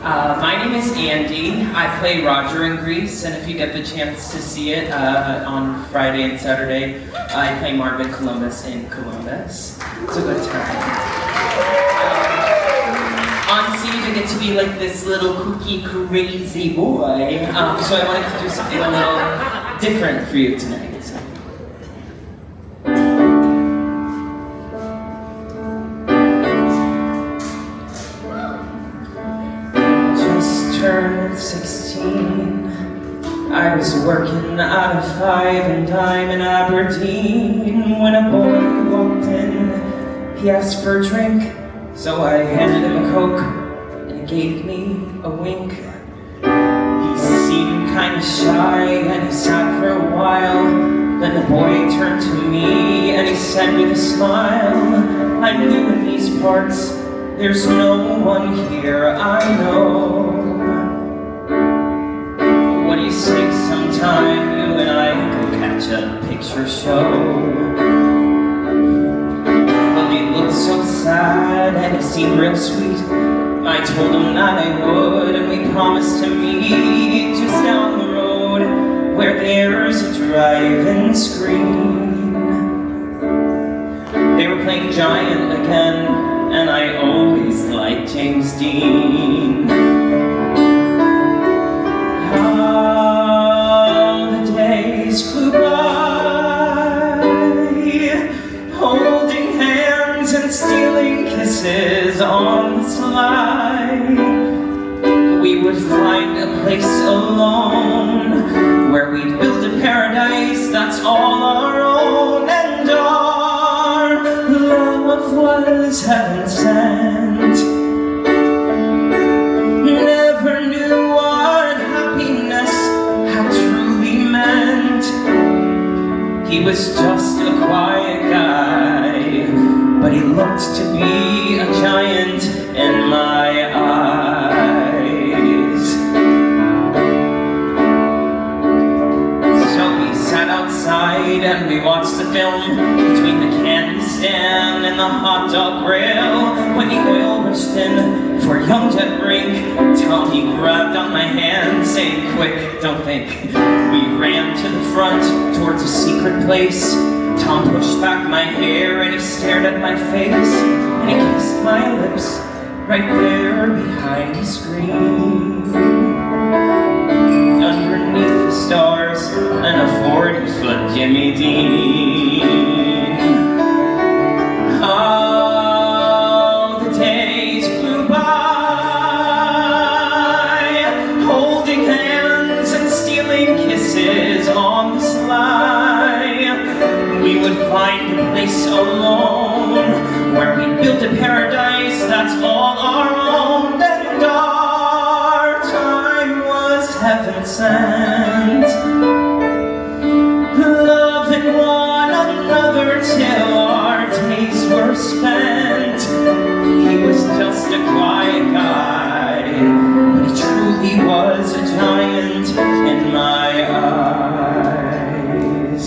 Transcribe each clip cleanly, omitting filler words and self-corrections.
My name is Andy. I play Roger in Grease, and if you get the chance to see it on Friday and Saturday, I play Marvin Columbus in Columbus. It's a good time. On stage, I get to be like this little kooky, crazy boy, so I wanted to do something a little different for you tonight. So. Turned 16. I was working out of 5 and dime in Aberdeen when a boy walked in. He asked for a drink, so I handed him a Coke and he gave me a wink. He seemed kind of shy and he sat for a while. Then the boy turned to me and he said with a smile, "I'm new in these parts, there's no one here I know. What do you say sometime you and I go catch a picture show?" But he looked so sad and he seemed real sweet. I told him that I would, and we promised to meet just down the road where there's a drive-in screen. They were playing Giant again, and I always liked James Dean. How the days flew by, holding hands and stealing kisses on the slide. We would find a place alone where we'd build a paradise that's all our own, and our love was heaven sent. Never knew what happiness had truly meant. He was just a quiet guy, but he looked to be a giant in my eyes. So we sat outside and we watched the film between the candy stand and the hot dog grill. When the oil rushed in for young Jet Brink, Tommy grabbed on my hand, saying, "Quick, don't think." We ran to the front towards a secret place. Tom pushed back my hair and he stared at my face, and he kissed my lips right there behind the screen. Underneath the stars and a 40-foot Jimmy Dean. Oh, the days flew by, holding hands and stealing kisses on the sly. We would find a place alone where we built a paradise that's all our own, and our time was heaven sent. Loving one another till our days were spent. He was just a quiet guy, but he truly was a giant in my eyes.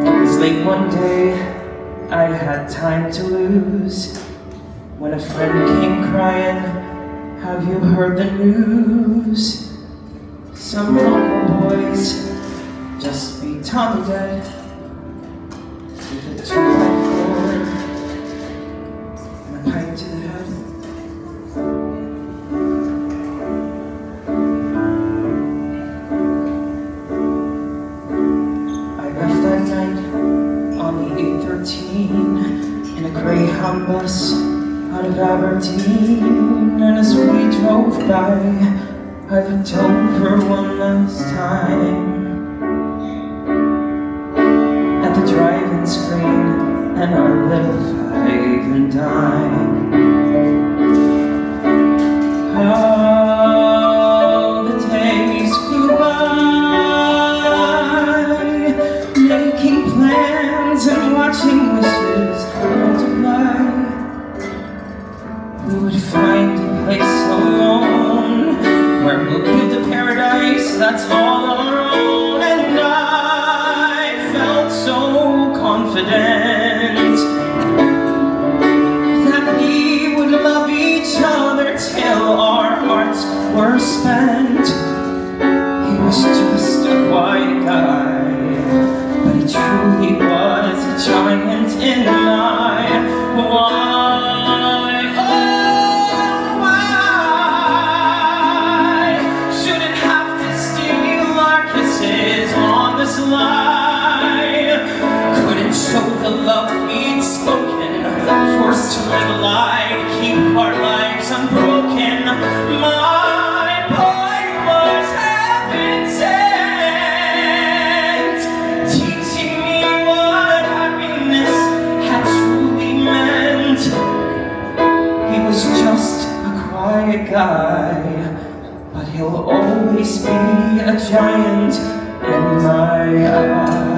It was late one day, I had time to lose, when a friend came crying, "Have you heard the news? Some local boys just beat Tommy dead with a 2x4 and a pint to the head." I left that night on the 813 in a Greyhound bus out of Aberdeen, and as we drove by, I looked over one last time at the drive-in screen and our little 5 and dime. How the days flew by, making plans and watching wishes multiply. We would find a place alone where we'll build a paradise that's all our own, and I felt so confident that we each other till our hearts were spent. He was just a quiet guy, but he truly was a giant in my why. Oh, why should it have to steal our kisses on the slide? Couldn't show the love we'd spoken, forced to live a lie to keep our lives unbroken. My boy was heaven sent, teaching me what happiness had truly meant. He was just a quiet guy, but he'll always be a giant in my eyes.